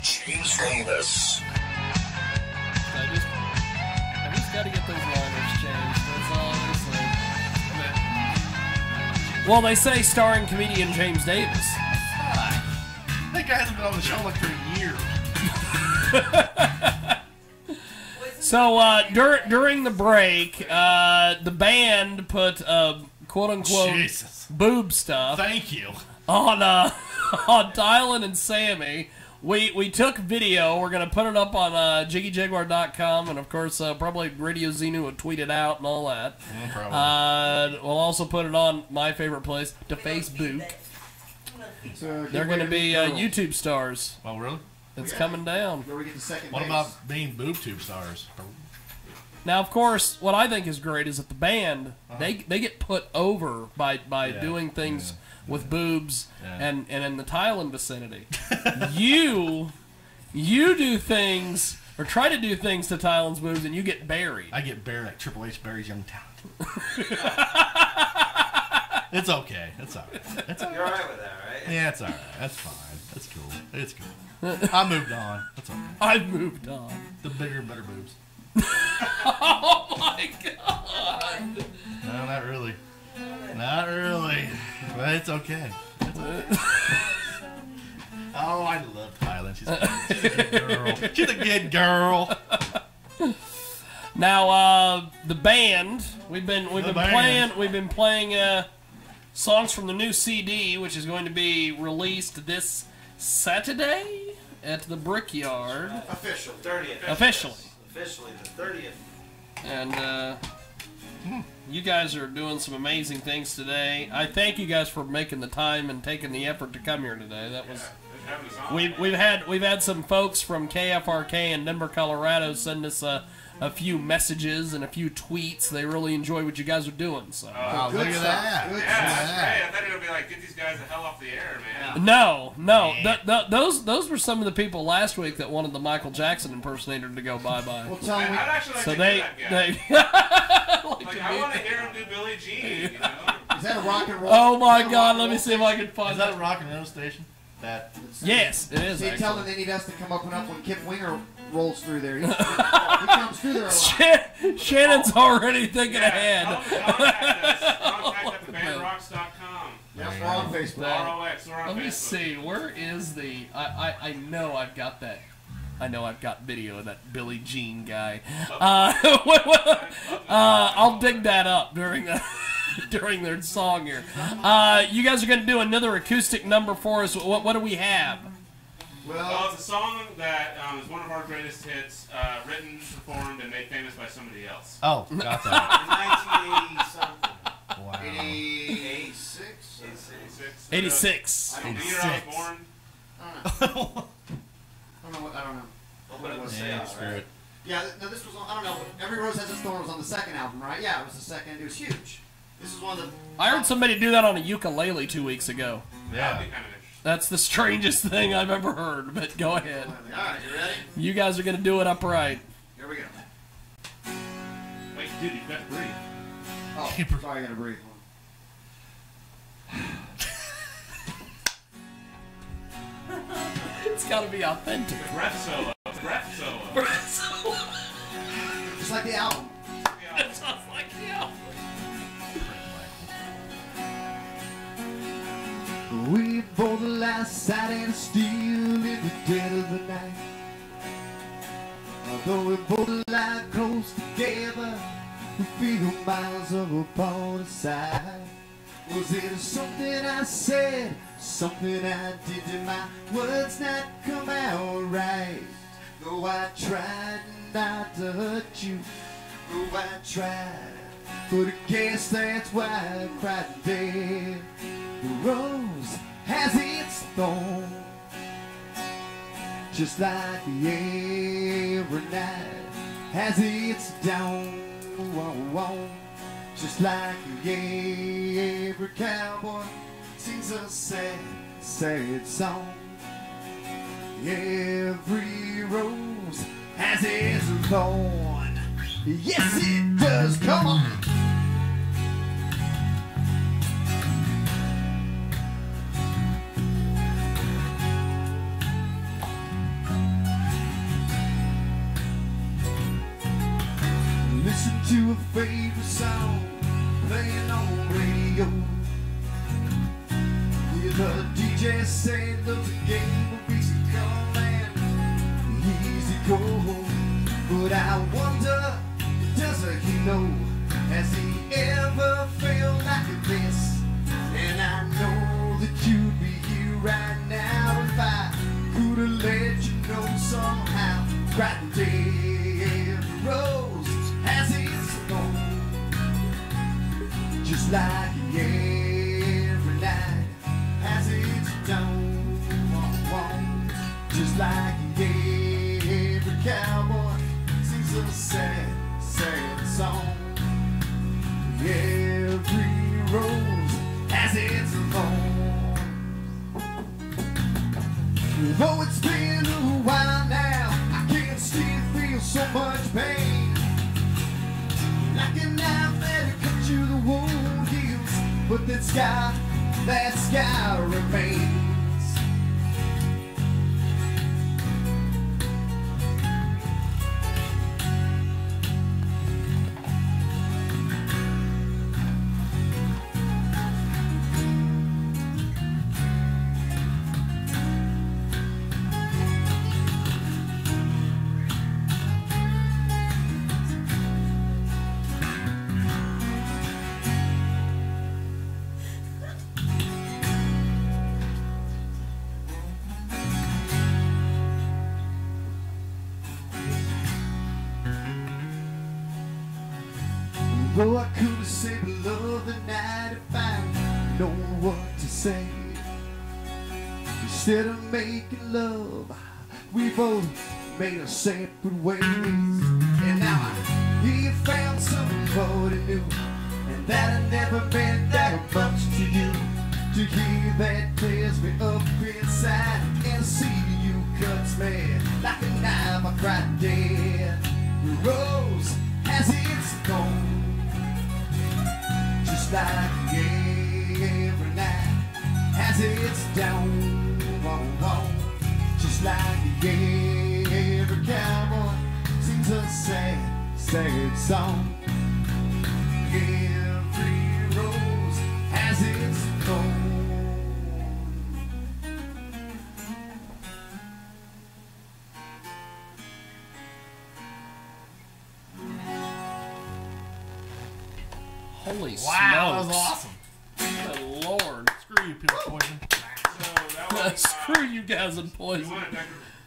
James Davis. I just got to get those liners changed. That's all they say. Well, they say starring comedian James Davis. That guy hasn't been on the show like for a year. So during the break, the band put quote-unquote Jesus. boob stuff Thank you. on Dylan and Sammy. We took video. We're going to put it up on JiggyJaguar.com, and of course probably Radio Xenu will tweet it out and all that. No problem. We'll also put it on my favorite place, to Facebook. They're going to be YouTube stars. Oh, really? It's coming down. Where we get the second What base. about being boob tube stars? Now, of course, what I think is great is that the band, they get put over by doing things with boobs and in the Thailand vicinity. you do things, or try to do things to Thailand's boobs, and you get buried. I get buried like Triple H buries Young Talent. It's okay. It's all right. It's all right. You're alright with that, right? Yeah, it's all right. That's fine. That's cool. It's cool. I moved on. That's okay. I've moved on. The bigger and better boobs. Oh my God! No, not really. Not really. But it's okay. It's okay. Oh, I love Thailand. She's a good girl. She's a good girl. Now, the band, we've been playing songs from the new CD, which is going to be released this Saturday at the Brickyard. Official. 30th. Officially. Officially, the 30th. And you guys are doing some amazing things today. I thank you guys for making the time and taking the effort to come here today. That was we've had some folks from KFRK in Denver, Colorado send us a few messages and a few tweets. They really enjoy what you guys are doing. So Look at that. Good Yeah, stuff. that's great. I thought it would be like, get these guys the hell off the air, man. no, those were some of the people last week that wanted the Michael Jackson impersonator to go bye-bye. Well, tell I'd me. actually like So to they hear that guy. Like, I want to hear him do Billie Jean, you know? Is that a rock and roll? Oh my is that a rock God! and Let me roll see if I can Is find that a that. rock and roll station? That. Yes, it is. See, tell Actually. them they need us to come up when Kip Winger rolls through there. He comes through there a lot. Shannon's already thinking ahead. Contact us. Contact at thebandrocks.com. Yes, we're on Facebook. ROX, we're on Let me Facebook. see. Where is the? I know I've got that. I know I've got video of that Billie Jean guy. I'll dig that up during the. During their song here. You guys are going to do another acoustic number for us. What do we have? Well, it's a song that is one of our greatest hits, written, performed, and made famous by somebody else. Oh, got that. In 1980 something. Wow. 86? 86. 86. The year I was born. I don't know. Open up the Yeah, sales, screw right? it. Yeah, no, this was on, I don't know. Every Rose Has Its Thorn was on the second album, right? Yeah, it was the second. It was huge. This is one of the. I heard somebody do that on a ukulele 2 weeks ago. That'd Yeah. be kind of interesting. That's the strangest thing I've ever heard, but go ahead. Alright, you ready? You guys are going to do it upright. Here we go. Wait, dude, you've got to breathe. Oh, sorry, I gotta breathe. It's got to be authentic. Breath solo. Breath solo. Just like the album. It sounds like him. We both last sat and steel in the dead of the night. Although we both lie close together, we feel miles apart aside. Was it something I said, something I did to my words not come out right? Though I tried not to hurt you, though I tried, but I guess that's why I cried today. The rose has its thorn, just like every night has its dawn. Just like every cowboy sings a sad, sad song. Every rose has its thorn. Yes, it does. Come on. to a favorite song playing on radio. Yeah, the DJ said love's a game of easy come and easy go. But I wonder, does he know, has he ever felt like this? And I know that you'd be here right now if I could have let you know somehow. Right there, every rose has its own, just like every night has its dawn. Just like every cowboy sings a sad, sad song. Every rose has its thorn. Though it's been a while now, I can still feel so much pain. Like a knife that cuts you, the wound heals, but that scar remains. Though I could have saved love the night if I known what to say. Instead of making love, we both made our separate ways. And now I hear you found somebody new, and that I never meant that much to you. To hear that tears me up inside, and see you cuts me like a knife. I cried dead. The rose has its thorn. Just like every night has its down. Just like every cowboy sings a sad, sad song. Every rose has its thorn. Holy Wow, that smokes. was awesome. Good Lord. Screw you, people poison. So that was, Screw you guys and we poison. want to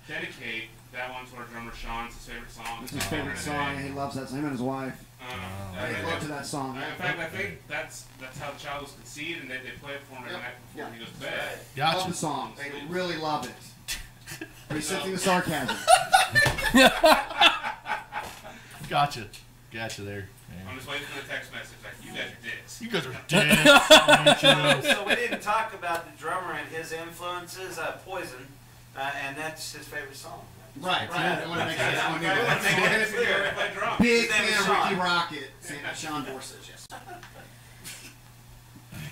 dedicate that one to our drummer Sean. It's his favorite song. It's his favorite song. He loves that song. Him and his wife. They love to that song. In fact, I think that's how the child was conceived, and they play it for him every night before he goes to bed. Love Gotcha. the song. They really love it. He's sensing the sarcasm. Gotcha. Gotcha there. I'm just waiting for the text message like, you guys are dicks. You guys are dead. So we didn't talk about the drummer and his influences, Poison, and that's his favorite song. Right. I want to make sure that one I want to make it clear. I play drums. Big His name is fan of Sean. Ricky Rocket. Sean Dorsey, yes.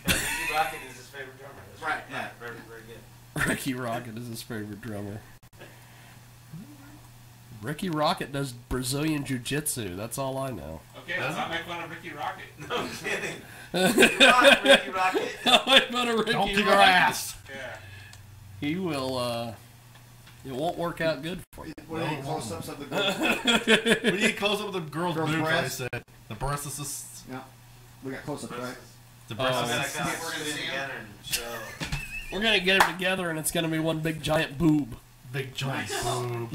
Ricky Rocket is his favorite drummer. That's Right, Yeah, right. very, very good. Ricky Rocket is his favorite drummer. Ricky Rocket does Brazilian Jiu-Jitsu. That's all I know. Okay, let's not make fun of Ricky Rocket. No kidding. Ricky Rocket. Don't make fun of Ricky Don't kick Rocket. our ass. Yeah. He will, it won't work out good for you. What are the close-ups of the girl? We need close up with the girl's Girl's boobs, like I breasts. said. The breasts. Yeah. We got close-ups, right? The Oh, We're breasts. gonna We're gonna sit see him. together and show. We're going to get them together, and it's going to be one big giant boob. Big giant boob.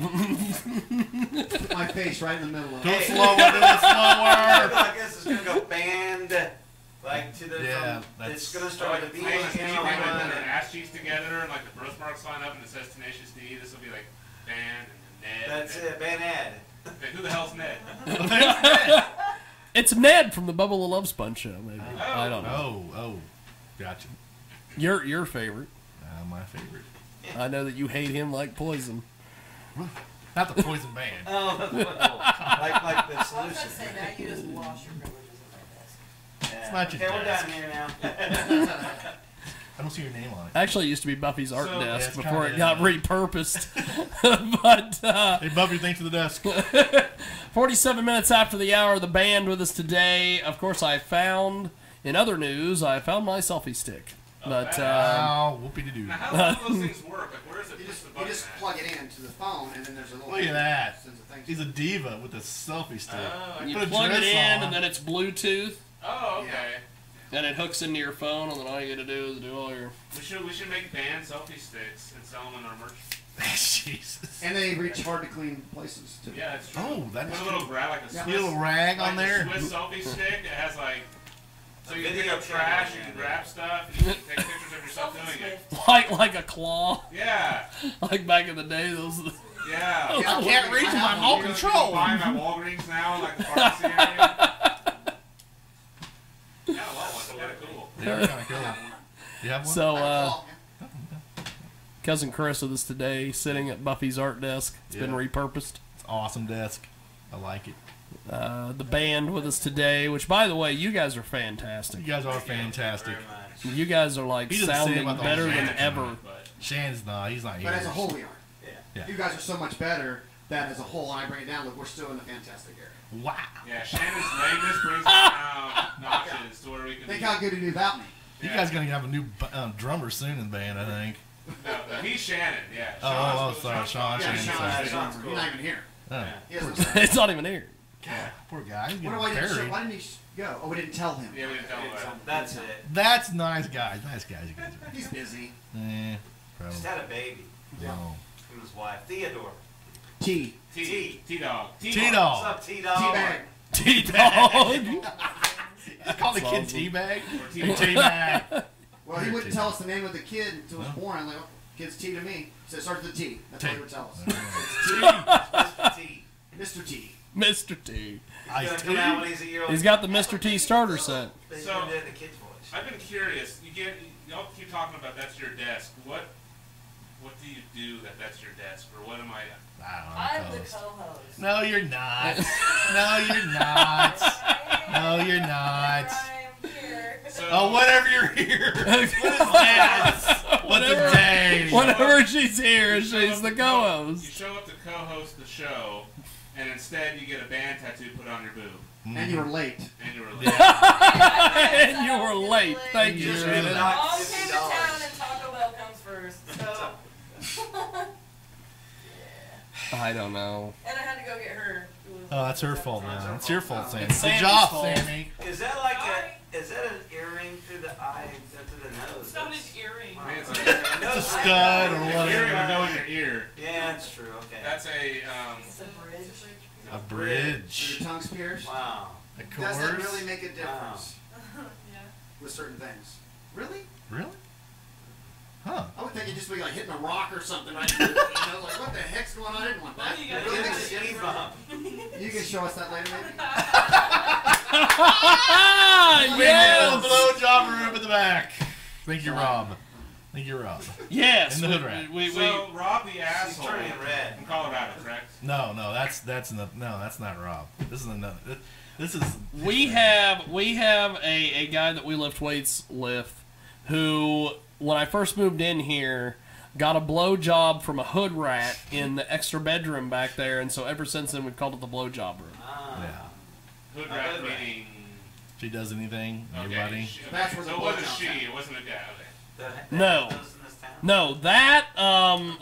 Put my face right in the middle of Do it. it slower, do it slower. I guess it's gonna go band, like to the. Yeah, from, it's that's- gonna start with a B and Tenacious D, end they on put one. their ass cheeks together, and like the birthmarks line up, and it says Tenacious D. This will be like band and then Ned. That's it, band ad. Okay, who the hell's Ned? It's Ned from the Bubba the Love Sponge show, maybe. I don't know. Oh, gotcha. Your favorite. My favorite. I know that you hate him like poison. Not the Poison Band. Oh, that's what like the I was solution. gonna say now you just lost your privileges at my desk. Yeah. not your Okay, we're desk. done here now. I don't see your name on it. Actually, it used to be Buffy's art So- desk Yeah, it's before kinda it got in, repurposed. But Hey, Buffy, thanks for the desk. 47 minutes after the hour, the band with us today. Of course, in other news, I found my selfie stick. But Wow, whoopie-de-doo. Now, how do those things work? Like, where is it? You Push just, the you button just at? plug it in to the phone, and then there's a little. Look at that. Sends a thing. He's a diva with a selfie stick. Oh, you Put a plug it dress in, on. and then it's Bluetooth, oh, okay. and it hooks into your phone, and then all you got to do is do all your... We should make band selfie sticks and sell them in our merch. Jesus. And they reach hard to clean places too. Yeah, it's true. Oh, that's Put a little grab, like a Yeah. Swiss, little rag like on the there. Swiss selfie stick. It has like, so you can video pick up trash, camera, you can yeah. grab stuff, and you can take pictures of yourself doing it. Like a claw. Yeah, Like back in the day, those... yeah. I can't reach my remote You can control. buy them at Walgreens now, in, like the pharmacy area. Yeah, I love one. They're kind of cool. They're kind of cool. You have one? So, Oh, Cousin Chris with us today, sitting at Buffy's art desk. It's been Yeah. repurposed. It's awesome desk. I like it. The band with us today, which, by the way, you guys are fantastic. You guys are fantastic. Very much. You guys are like He didn't say sounding about the better whole than band ever. But Shannon's not. He's not here. But as a whole, we are. Yeah. Yeah. You guys are so much better that as a whole, when I bring it down, look, we're still in the fantastic area. Wow. yeah, Shannon's lameness brings it down notches to where we can. Think be- how good you do without me. You Yeah. guys gonna have a new drummer soon in the band, I think. No, he's Shannon. Yeah. Oh, Sean's sorry, cool. Sean. Yeah, Shannon's Sean's sorry. Sean's He's cool. not even here. Oh. He has no say. It's not even here. Poor guy. He's Why getting didn't, buried. why didn't he go? Oh, we didn't tell him. Yeah, we didn't tell him about it. That's it. That's nice guys. Nice guys. You guys are. He's busy. Probably. Just had a baby No. from his wife, Theodore. T. T-Dog. T-Dog. What's up, T-Dog? T-Bag. T-Dog. I call the kid awesome. T-Bag. Or T-Dog. T-Bag. Well, he wouldn't tell us the name of the kid until he was born. I'm like, oh, kid's T to me. So it starts with a T. That's all he would tell us. Mr. T. Mr. T. Mr. T. He's gonna come out when he's a year old. He's got the Mr. T starter set. He's So- gonna do it in the kid's voice. I've been curious. Y'all keep talking about that's your desk. What do you do that's your desk, or what am I? I I'm don't the know. co-host. No, you're not. No, you're not. No, you're not. I'm here. So, Oh, whenever you're here. What is that? What the day? Whenever she's here, you show she's up the to co-host. You show up to co-host the show, and instead you get a band tattoo put on your boob, And you were late. and you were like, And you were late. Thank you, Just Shannon. really Mom not came to $50. town and Taco Bell comes first. So. I don't know. And I had to go get her. It was- Oh, that's her fault now. It's your fault, Sammy. It's Good Sammy's job, fault. Sammy. Is that like is that an earring through the eye, through the nose? It's not an earring. Man, it's It's a stud or your whatever. earring would go in your ear. Yeah, that's true. Okay. That's a It's a bridge. A bridge. Your tongue's pierced. Wow. A Does that course. really make a difference Yeah. with certain things? Really? Really? Huh. I would think it'd just be like hitting a rock or something. Right? You know, like what the heck's going on? I didn't want that. Well, you gotta Really Really think a it's speed different? bump. You can show us that later, maybe. Yes. The blowjob room at the back. Thank you, Rob. Thank you, Rob. Yes. In the hood rat. So Rob the She's asshole turning red. from Colorado, correct? No, that's not Rob. This is another. This is. We have a guy that we lift weights with, who when I first moved in here got a blow job from a hood rat in the extra bedroom back there, and so ever since then we've called it the blow job room. Ah. Yeah. Hood A rat hood rat. meaning. She does anything. Anybody? she- That's where so the it wasn't blowjob's she. at. It wasn't a guy. Okay. No. Those in this town? No, that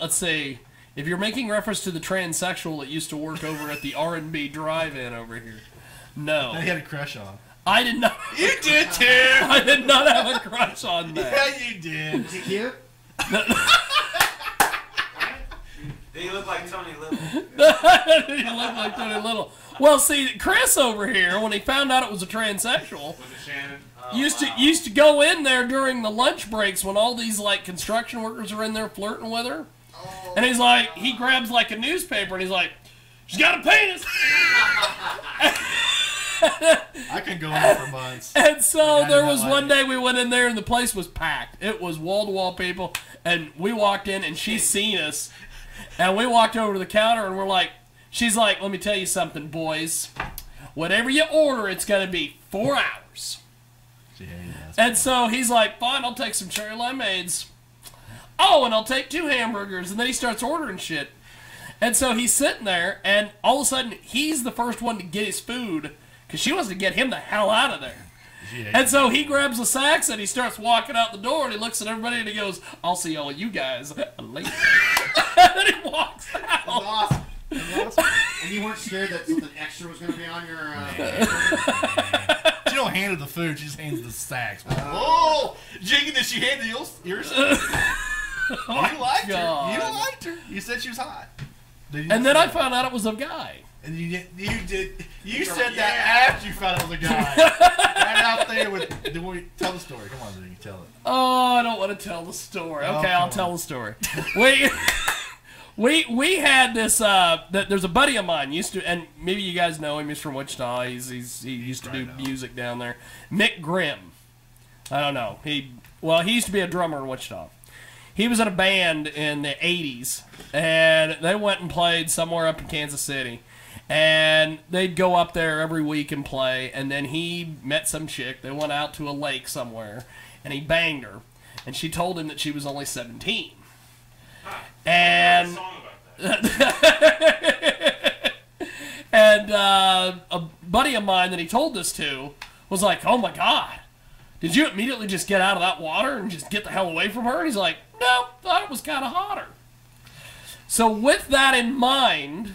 let's see. If you're making reference to the transsexual that used to work over at the R&B drive-in over here, no, That he had a crush on. I did not. You did too. I did not have a crush on that. Yeah, you did. Is he cute? Do you look like Tony Little? He looked like Tony Little. Well, see, Chris over here, when he found out it was a transsexual, Was it Shannon? used to go in there during the lunch breaks when all these like construction workers are in there flirting with her, and he's like, he grabs like a newspaper and he's like, "She's got a penis." I could go in there for months. And so Like, I there did not was like one it. day we went in there and the place was packed. It was wall to wall people, and we walked in and she seen us, and we walked over to the counter and we're like, she's like, "Let me tell you something, boys. Whatever you order, it's gonna be 4 hours." She hated us. And so he's like, fine, I'll take some cherry limeades. Oh, and I'll take 2 hamburgers. And then he starts ordering shit. And so he's sitting there, and all of a sudden, he's the first one to get his food because she wants to get him the hell out of there. And so he grabs the sacks and he starts walking out the door and he looks at everybody and he goes, I'll see all of you guys later. And then he walks out. That's awesome. That's awesome. And you weren't scared that something extra was going to be on your... She don't hand her the food, she just hands the sacks. Whoa! Jiggy, did she hand yours? You liked her. You liked her. You said she was hot. And then I found out it was a guy. And you said that after you found out it was a guy. Right out there with. Tell the story. Come on, Jiggy, tell it. Oh, I don't want to tell the story. Oh, okay, I'll tell the story. We had this. There's a buddy of mine used to, and maybe you guys know him. He's from Wichita. He used to do music down there. Mick Grimm. I don't know. He used to be a drummer in Wichita. He was in a band in the 80s, and they went and played somewhere up in Kansas City. And they'd go up there every week and play, and then he met some chick. They went out to a lake somewhere, and he banged her. And she told him that she was only 17. And and a buddy of mine that he told this to was like, oh my God, did you immediately just get out of that water and just get the hell away from her? And he's like, no, thought it was kind of hotter. So with that in mind,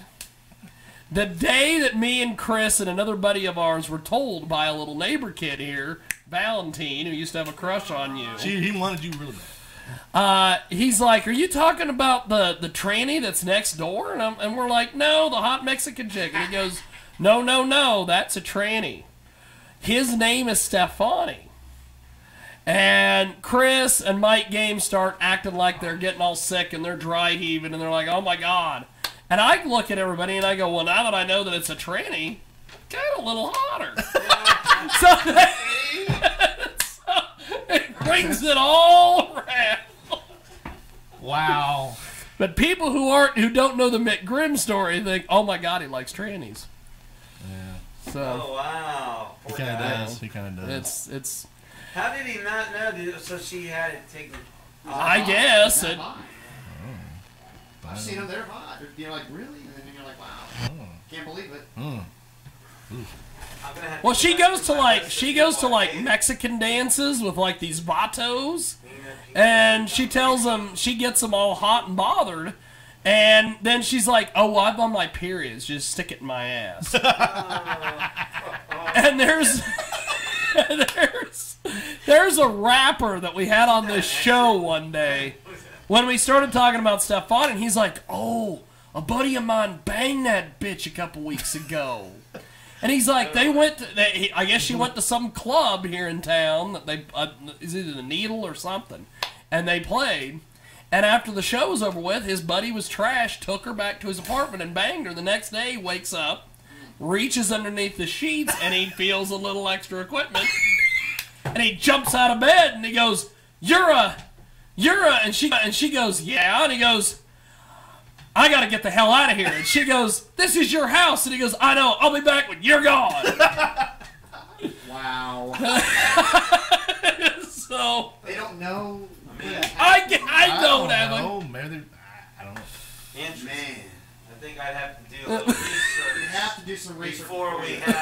the day that me and Chris and another buddy of ours were told by a little neighbor kid here, Valentine, who used to have a crush on you. He wanted you really bad. He's like, are you talking about the tranny that's next door? And we're like, no, the hot Mexican chick. And he goes, no, that's a tranny. His name is Stefani. And Chris and Mike Games start acting like they're getting all sick and they're dry heaving and they're like, oh my God. And I look at everybody and I go, well, now that I know that it's a tranny, kind of a little hotter. so it brings it all around. Wow. But people who don't know the Mick Grimm story think, oh my God, he likes trannies. Yeah. So Oh wow. He kind of does. He kind of does. it's. How did he not know? So she had it taken. I guess That it. hot. I've seen them, they're hot. You're like, really? And then you're like, wow. Can't believe it. I'm gonna have Well, to she go back goes to to my like list she of goes to people I like hate. Mexican dances with like these vatos, and she tells them she gets them all hot and bothered, and then she's like, "Oh, well, I'm on my periods. Just stick it in my ass." And there's a rapper that we had on this show one day when we started talking about Stefan, and he's like, "Oh, a buddy of mine banged that bitch a couple weeks ago." And he's like, I guess she went to some club here in town that they, is either the Needle or something, and they played. And after the show was over with, his buddy was trash, took her back to his apartment and banged her. The next day, he wakes up, reaches underneath the sheets, and he feels a little extra equipment. And he jumps out of bed, and he goes, You're a, and she goes, yeah, and he goes, I gotta get the hell out of here. And she goes, this is your house. And he goes, I know, I'll be back when you're gone. Wow. So They don't know. I don't have a... Oh, maybe I don't know. Interesting. Man. I think I'd have to do a little research You have to do some research. before we have.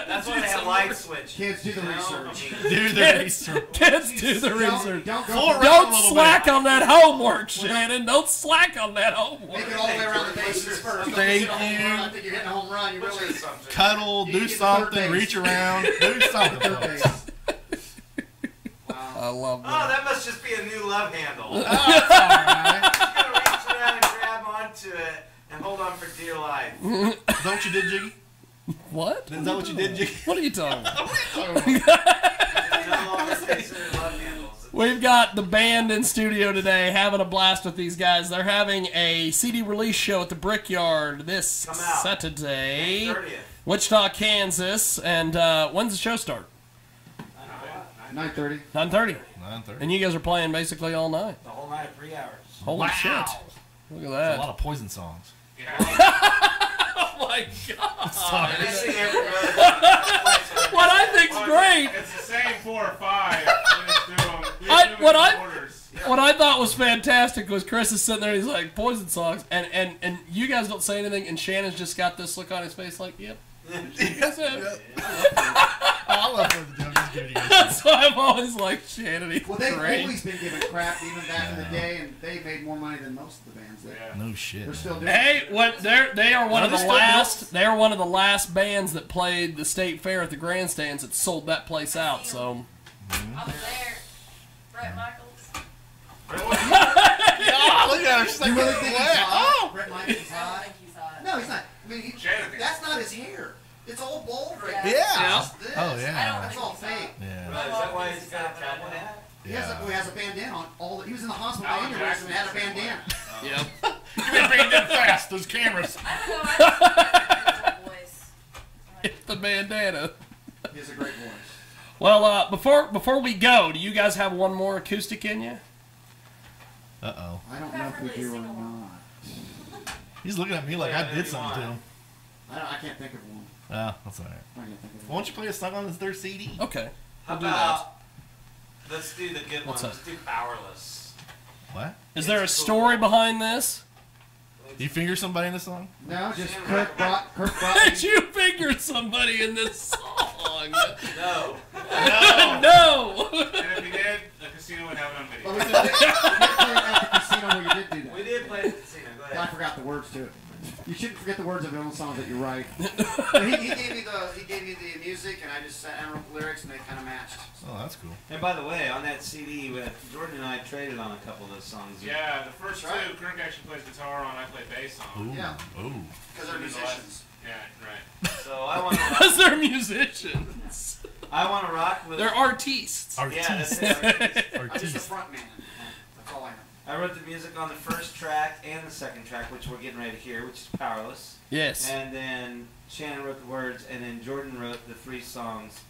That's why they have light switch. Kids, do the You know? research. I mean, Do the research. Kids do the research. Don't go Full for- Don't little slack on that homework, Shannon. Don't slack on that homework. Make it all the way around the bases first. Don't Thank hit a home you. run. I think you're hitting a home run. You which really is something. Cuddle, You do get the third something, base. reach around, do something. third folks. base. I love Oh, that. that must just be a new love handle. Oh, that's all right. Just gonna reach around and grab onto it and hold on for dear life. Is that what you did, Jiggy? What? Is that what you did, Jiggy? What are you talking about? They're no longer considered love handles. We've got the band in studio today having a blast with these guys. They're having a CD release show at the Brickyard this Come out. Saturday, 30th. Wichita, Kansas. And when's the show start? 9:30. 9:30. 9:30. And you guys are playing basically all night. The whole night, 3 hours. Holy Wow. shit. Look at A that. lot of Poison songs. Oh my god. Sorry. They sing every road. what I think's great. It's the same 4 or 5. We just do them. We just do them What in I- orders. What I thought was fantastic was Chris is sitting there and he's like, Poison songs, and you guys don't say anything, and Shannon's just got this look on his face like, yep. That's it. I love what the Jones giving you guys. That's why I'm always like, Shannon, he's Well, they've great. always been given crap, even back in the day, and they made more money than most of the bands. Yeah. No shit. They're still doing Hey, what they are one No, of the they're still last. They are one of the last bands that played the state fair at the grandstands that sold that place out. So I was there. Brett Michaels. Oh, look at her. She's like, You really think he's hot? oh. Brett Michaels is I don't hot? think he's hot. No, he's not. I mean, Shannon thinks- that's not his hair. It's all bald right Yeah. now. Yeah. It's this. Oh, yeah. I don't That's think all he's fake. hot. Yeah. Right, is that why he's got a cowboy hat? He has a bandana on. He was in the hospital Alan aneurysm and had a Jackson's the same bandana. yep. Give me a band that fast. Those cameras. I don't know. I just like his voice. It's the bandana. He has a great voice. Well, before we go, do you guys have one more acoustic in you? Uh-oh. I don't know if we do or not. He's looking at me like I did something to him. I can't think of one. Oh, that's all right. I can't think of Why don't you play a song on their CD? Okay. How We'll do that. about, let's do the good What's one. that? Let's do Powerless. What? Is there a story behind this? You finger somebody in the song? No, just Kirk brought Did me. you figure somebody in this song? No. No. And if we did, the casino would have it on But video. we did play it at the casino where you did do that. We did play at the casino. Go I ahead. forgot the words to it. You shouldn't forget the words of your own songs that you write. But he gave me the music, and I just sat down and wrote the lyrics, and they kind of matched. Oh, that's cool. And by the way, on that CD, Jordan and I traded on a couple of those songs. Yeah, the first That's right. two, Kirk actually plays guitar on, I play bass on. Ooh. Yeah. Ooh. Because they're musicians. Yeah, right. So I want to Because they're musicians. rock with. They're artistes. Yeah, that's Artiste. it. I'm just a Artiste. front man. That's all I am. I wrote the music on the first track and the second track, which we're getting ready to hear, which is Powerless. Yes. And then Shannon wrote the words, and then Jordan wrote the 3 songs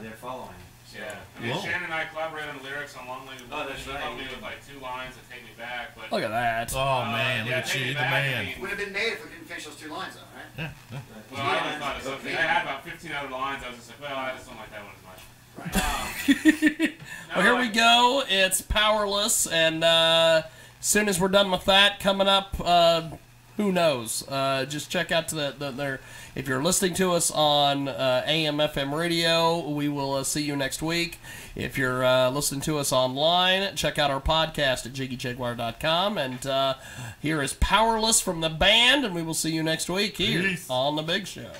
they're following. Yeah. I mean, Whoa. Shannon and I collaborated on the lyrics on Long Lady Oh, that's right. Helped me with like 2 lines that take me back. But, Look at that. Oh, man. yeah, Look at Take you, Me the Back, man. I mean, Would have been made if we didn't finish those 2 lines, though, right? Yeah. Yeah. well, I always thought of something. I had about 15 other lines. I was just like, well, I just don't like that one as much. Well, here we go. It's Powerless, and soon as we're done with that, coming up, who knows? Just check out their. If you're listening to us on AM/FM radio, we will see you next week. If you're listening to us online, check out our podcast at JiggyJaguar.com. And here is Powerless from the band, and we will see you next week here Peace. on The Big Show.